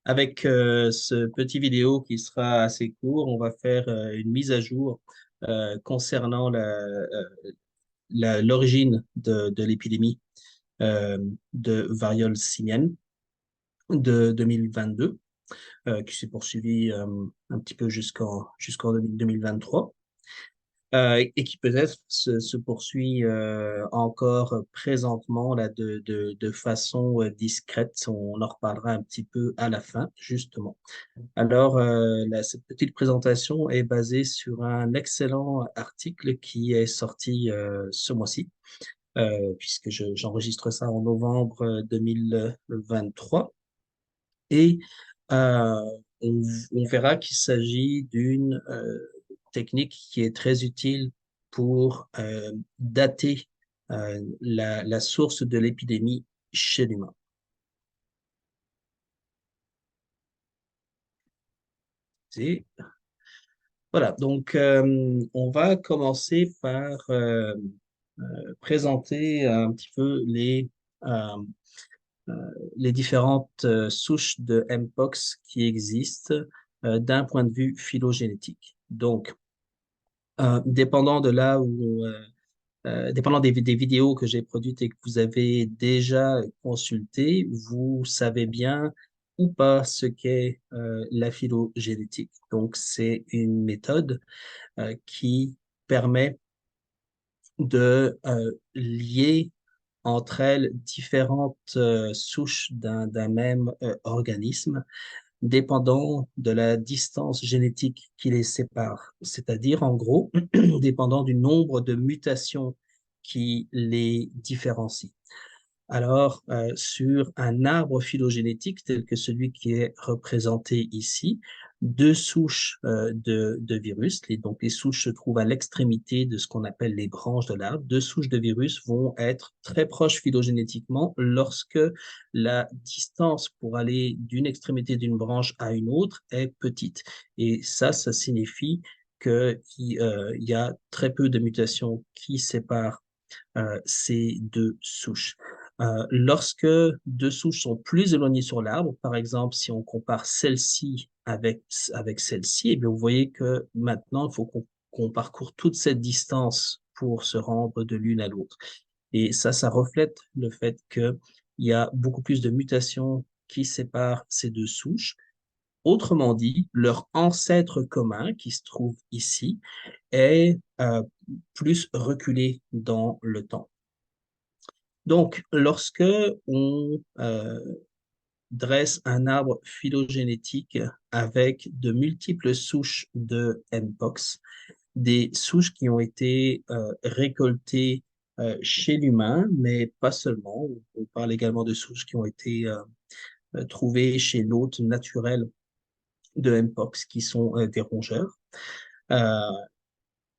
Avec ce petit vidéo qui sera assez court, on va faire une mise à jour concernant l'origine de l'épidémie euh, de variole simienne de 2022, qui s'est poursuivie un petit peu jusqu'en 2023. Et qui peut-être se poursuit encore présentement là, de façon discrète. On en reparlera un petit peu à la fin, justement. Alors, cette petite présentation est basée sur un excellent article qui est sorti ce mois-ci, puisque j'enregistre ça en novembre 2023. Et euh, on verra qu'il s'agit d'une technique qui est très utile pour dater la source de l'épidémie chez l'humain. C'est- Voilà, donc on va commencer par présenter un petit peu euh, euh, les différentes souches de Mpox qui existent d'un point de vue phylogénétique. Donc, dépendant de là où, dépendant des vidéos que j'ai produites et que vous avez déjà consultées, vous savez bien ou pas ce qu'est la phylogénétique. Donc, c'est une méthode qui permet de lier entre elles différentes souches d'un même organisme, dépendant de la distance génétique qui les sépare, c'est-à-dire en gros, dépendant du nombre de mutations qui les différencient. Alors, sur un arbre phylogénétique tel que celui qui est représenté ici, deux souches de virus, donc les souches se trouvent à l'extrémité de ce qu'on appelle les branches de l'arbre, deux souches de virus vont être très proches phylogénétiquement lorsque la distance pour aller d'une extrémité d'une branche à une autre est petite. Et ça signifie qu'il y a très peu de mutations qui séparent ces deux souches. Lorsque deux souches sont plus éloignées sur l'arbre, par exemple, si on compare celle-ci avec celle-ci, eh bien, vous voyez que maintenant, il faut qu'on parcourt toute cette distance pour se rendre de l'une à l'autre. Et ça reflète le fait qu'il y a beaucoup plus de mutations qui séparent ces deux souches. Autrement dit, leur ancêtre commun, qui se trouve ici, est plus reculé dans le temps. Donc, lorsque on dresse un arbre phylogénétique avec de multiples souches de Mpox, des souches qui ont été récoltées chez l'humain, mais pas seulement. On parle également de souches qui ont été trouvées chez l'hôte naturel de Mpox, qui sont des rongeurs. Euh,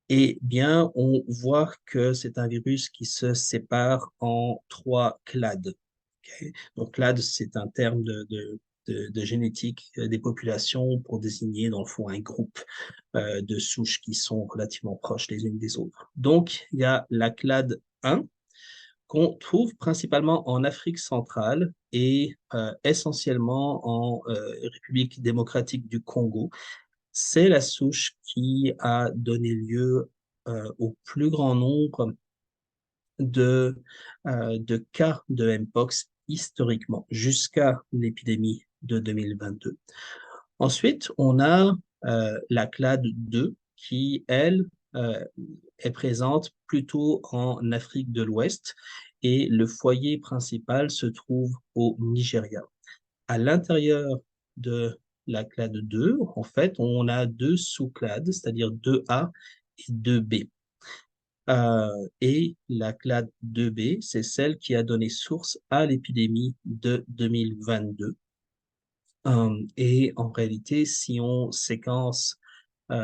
Eh bien, on voit que c'est un virus qui se sépare en trois clades. Ok. Donc, clade, c'est un terme de génétique des populations pour désigner, dans le fond, un groupe de souches qui sont relativement proches les unes des autres. Donc, il y a la clade 1 qu'on trouve principalement en Afrique centrale et essentiellement en République démocratique du Congo. C'est la souche qui a donné lieu au plus grand nombre de cas de Mpox historiquement, jusqu'à l'épidémie de 2022. Ensuite, on a la clade 2 qui, elle, euh, est présente plutôt en Afrique de l'Ouest et le foyer principal se trouve au Nigeria. À l'intérieur de la clade 2, en fait, on a deux sous-clades, c'est-à-dire 2A et 2B. Et la clade 2B, c'est celle qui a donné source à l'épidémie de 2022. Et en réalité, si on séquence, en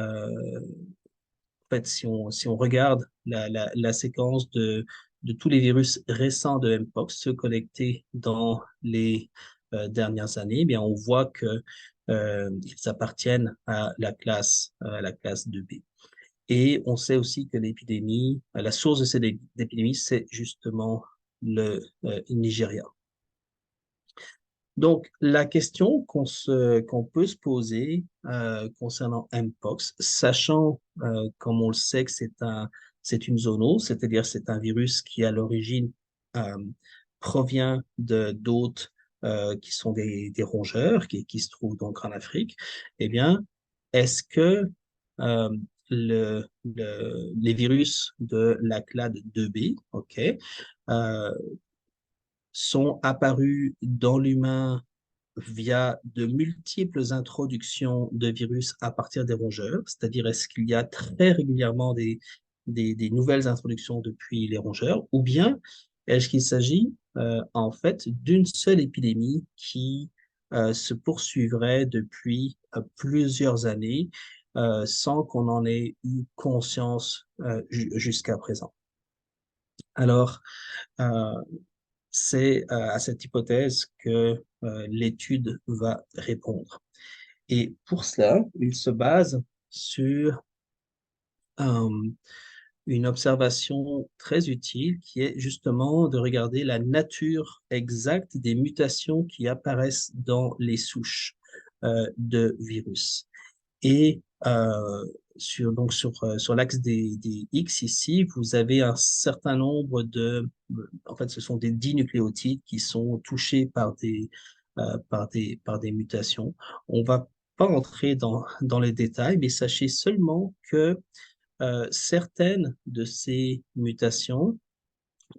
fait, si on regarde la séquence de tous les virus récents de Mpox, ceux collectés dans les dernières années, eh bien, on voit que ils appartiennent à la classe 2B. Et on sait aussi que l'épidémie, la source de cette épidémie, c'est justement le Nigeria. Donc, la question qu'on peut se poser concernant Mpox, sachant, comme on le sait, que c'est une zoonose, c'est-à-dire c'est un virus qui à l'origine euh, provient de d'hôtes qui sont des rongeurs qui se trouvent donc en Afrique, eh bien, est-ce que euh, les virus de la clade 2B, ok, euh, sont apparus dans l'humain via de multiples introductions de virus à partir des rongeurs, c'est-à-dire est-ce qu'il y a très régulièrement des nouvelles introductions depuis les rongeurs, ou bien est-ce qu'il s'agit en fait d'une seule épidémie qui se poursuivrait depuis plusieurs années sans qu'on en ait eu conscience jusqu'à présent. Alors, euh, c'est à cette hypothèse que l'étude va répondre. Et pour cela, il se base sur euh, une observation très utile qui est justement de regarder la nature exacte des mutations qui apparaissent dans les souches de virus. Et sur l'axe des X ici, vous avez un certain nombre en fait, ce sont des dinucléotides qui sont touchés par des mutations. On va pas entrer dans les détails, mais sachez seulement que certaines de ces mutations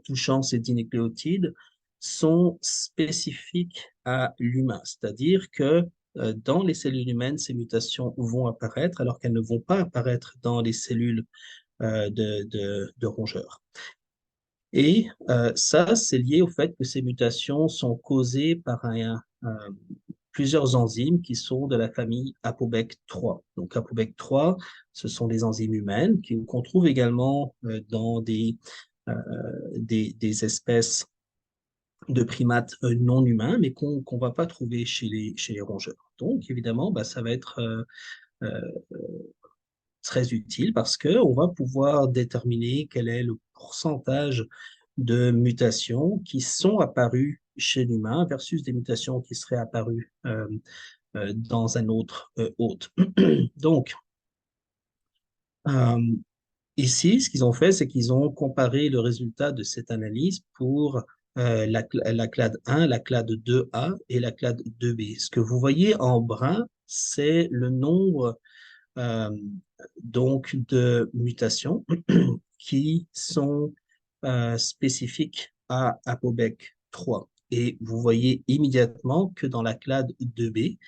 touchant ces dinucléotides sont spécifiques à l'humain, c'est-à-dire que dans les cellules humaines, ces mutations vont apparaître alors qu'elles ne vont pas apparaître dans les cellules de rongeurs. Et ça, c'est lié au fait que ces mutations sont causées par plusieurs enzymes qui sont de la famille ApoBec3. Donc ApoBec3, ce sont des enzymes humaines qu'on trouve également dans euh, des espèces de primates non humains, mais qu'on ne va pas trouver chez les rongeurs. Donc évidemment, bah, ça va être euh, très utile parce qu'on va pouvoir déterminer quel est le pourcentage de mutations qui sont apparues chez l'humain versus des mutations qui seraient apparues dans un autre hôte. Donc, euh, ici, ce qu'ils ont fait, c'est qu'ils ont comparé le résultat de cette analyse pour la clade 1, la clade 2A et la clade 2B. Ce que vous voyez en brun, c'est le nombre euh, donc de mutations qui sont spécifiques à ApoBec 3. Et vous voyez immédiatement que dans la clade 2B,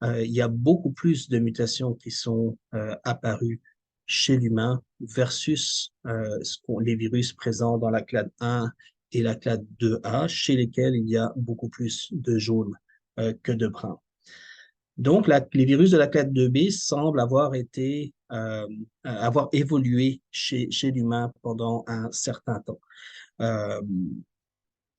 il y a beaucoup plus de mutations qui sont apparues chez l'humain versus les virus présents dans la clade 1 et la clade 2A, chez lesquels il y a beaucoup plus de jaune que de brun. Donc, les virus de la clade 2B semblent avoir évolué chez l'humain pendant un certain temps. Euh,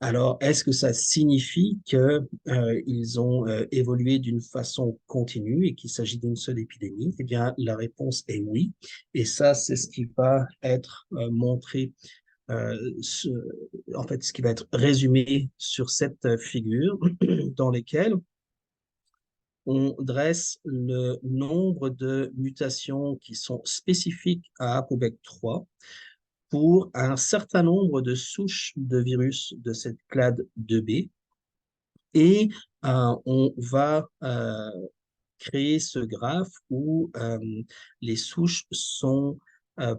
alors, est-ce que ça signifie qu'ils ont évolué d'une façon continue et qu'il s'agit d'une seule épidémie? Eh bien, la réponse est oui. Et ça, c'est ce qui va être montré, euh, ce- en fait, ce qui va être résumé sur cette figure dans lesquelles on dresse le nombre de mutations qui sont spécifiques à ApoBec3 pour un certain nombre de souches de virus de cette clade 2B. Et on va créer ce graphe où les souches sont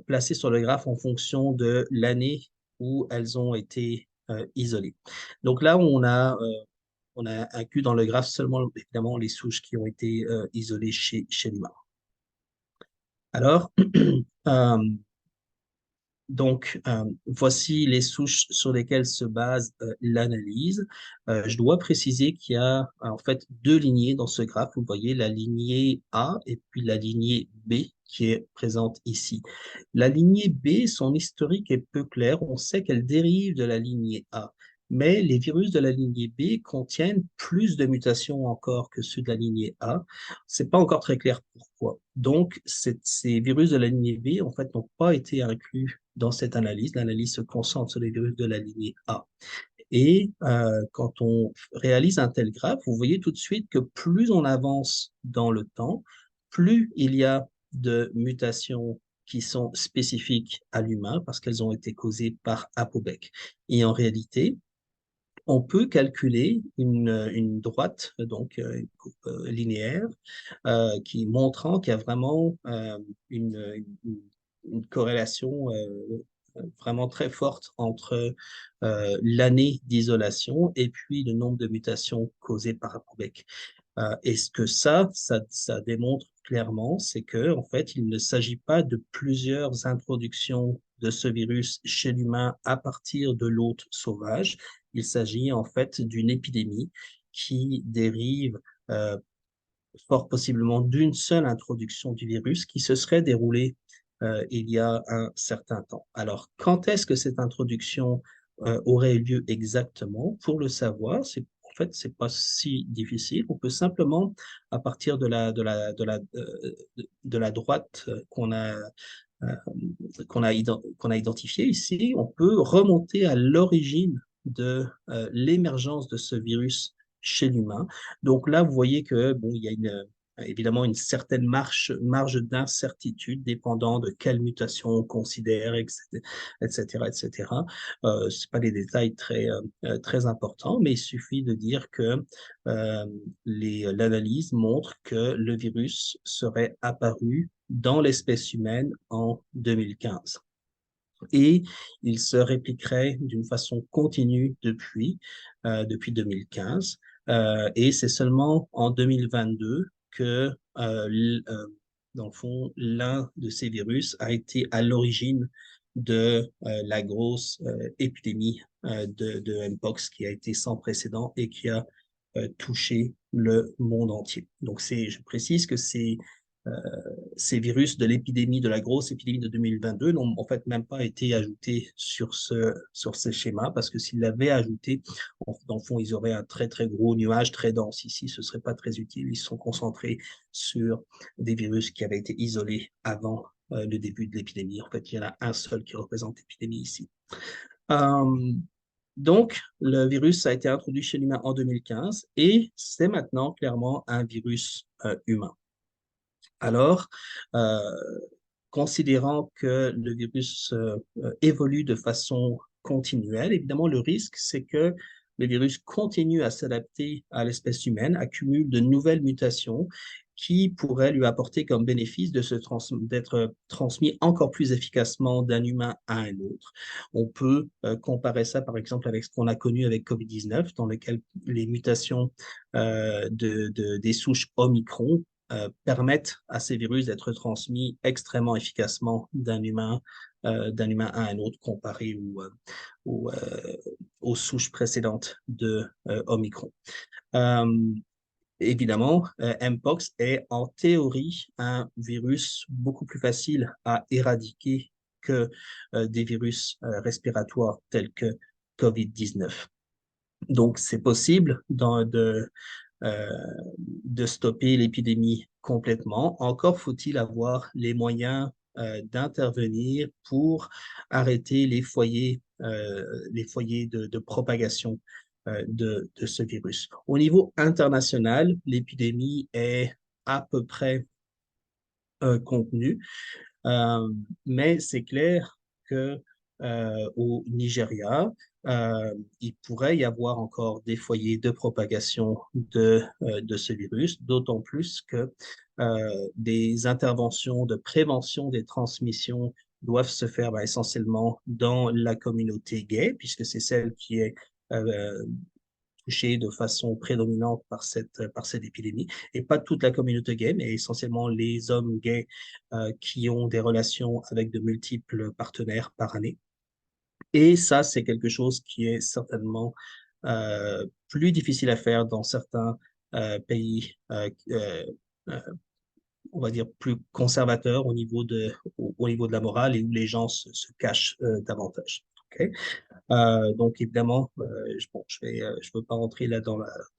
placées sur le graphe en fonction de l'année où elles ont été isolées. Donc là, on a inclus dans le graphe seulement, évidemment, les souches qui ont été isolées chez l'humain. Alors, euh, donc, voici les souches sur lesquelles se base l'analyse. Je dois préciser qu'il y a en fait deux lignées dans ce graphe. Vous voyez la lignée A et puis la lignée B qui est présente ici. La lignée B, son historique est peu clair. On sait qu'elle dérive de la lignée A. Mais les virus de la lignée B contiennent plus de mutations encore que ceux de la lignée A. C'est pas encore très clair pourquoi. Donc, ces virus de la lignée B, en fait, n'ont pas été inclus dans cette analyse. L'analyse se concentre sur les virus de la lignée A. Et quand on réalise un tel graphe, vous voyez tout de suite que plus on avance dans le temps, plus il y a de mutations qui sont spécifiques à l'humain parce qu'elles ont été causées par Apobeck. Et en réalité, on peut calculer une droite donc une courbe linéaire qui montrant qu'il y a vraiment une corrélation vraiment très forte entre l'année d'isolation et puis le nombre de mutations causées par Apobeck. Et ce que ça démontre clairement, c'est que en fait, il ne s'agit pas de plusieurs introductions de ce virus chez l'humain à partir de l'hôte sauvage. Il s'agit en fait d'une épidémie qui dérive euh, fort possiblement d'une seule introduction du virus qui se serait déroulée il y a un certain temps. Alors, quand est-ce que cette introduction aurait eu lieu exactement? Pour le savoir, en fait, c'est pas si difficile. On peut simplement, à partir de la droite euh, qu'on a identifiée ici, on peut remonter à l'origine de l'émergence de ce virus chez l'humain. Donc là, vous voyez que bon, il y a évidemment une certaine marge d'incertitude dépendant de quelle mutation on considère, etc., etc., etc. C'est pas des détails très importants, mais il suffit de dire que euh, l'analyse montre que le virus serait apparu dans l'espèce humaine en 2015 et il se répliquerait d'une façon continue depuis 2015. Et c'est seulement en 2022 que, dans le fond, l'un de ces virus a été à l'origine de la grosse épidémie de Mpox qui a été sans précédent et qui a touché le monde entier. Donc, je précise que euh, ces virus de l'épidémie, de la grosse épidémie de 2022 n'ont en fait même pas été ajoutés sur ce schéma parce que s'ils l'avaient ajouté, dans le fond, ils auraient un très gros nuage très dense ici. Ce ne serait pas très utile. Ils se sont concentrés sur des virus qui avaient été isolés avant le début de l'épidémie. En fait, il y en a un seul qui représente l'épidémie ici. Euh, donc, le virus a été introduit chez l'humain en 2015 et c'est maintenant clairement un virus humain. Alors, euh, considérant que le virus évolue de façon continuelle, évidemment, le risque, c'est que le virus continue à s'adapter à l'espèce humaine, accumule de nouvelles mutations qui pourraient lui apporter comme bénéfice d'être transmis encore plus efficacement d'un humain à un autre. On peut comparer ça, par exemple, avec ce qu'on a connu avec COVID-19, dans lequel les mutations des souches Omicron permettent à ces virus d'être transmis extrêmement efficacement d'un humain à un autre comparé aux, euh, aux souches précédentes de Omicron. Euh, Évidemment, Mpox est en théorie un virus beaucoup plus facile à éradiquer que des virus respiratoires tels que COVID-19. Donc, c'est possible euh, de stopper l'épidémie complètement. Encore faut-il avoir les moyens d'intervenir pour arrêter les foyers de propagation de ce virus. Au niveau international, l'épidémie est à peu près contenue. Euh, mais c'est clair que au Nigeria, il pourrait y avoir encore des foyers de propagation de ce virus, d'autant plus que des interventions de prévention des transmissions doivent se faire essentiellement dans la communauté gay, puisque c'est celle qui est euh, touchés de façon prédominante par cette épidémie, et pas toute la communauté gay, mais essentiellement les hommes gays qui ont des relations avec de multiples partenaires par année. Et ça, c'est quelque chose qui est certainement plus difficile à faire dans certains pays, euh, on va dire, plus conservateurs au niveau de la morale et où les gens se cachent davantage. OK? Donc évidemment, bon, je veux pas rentrer là dans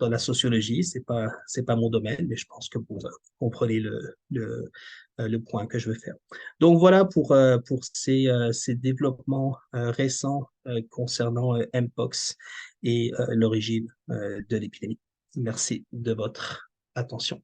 la sociologie, c'est pas mon domaine, mais je pense que vous comprenez le point que je veux faire. Donc voilà pour ces développements récents concernant Mpox et l'origine de l'épidémie. Merci de votre attention.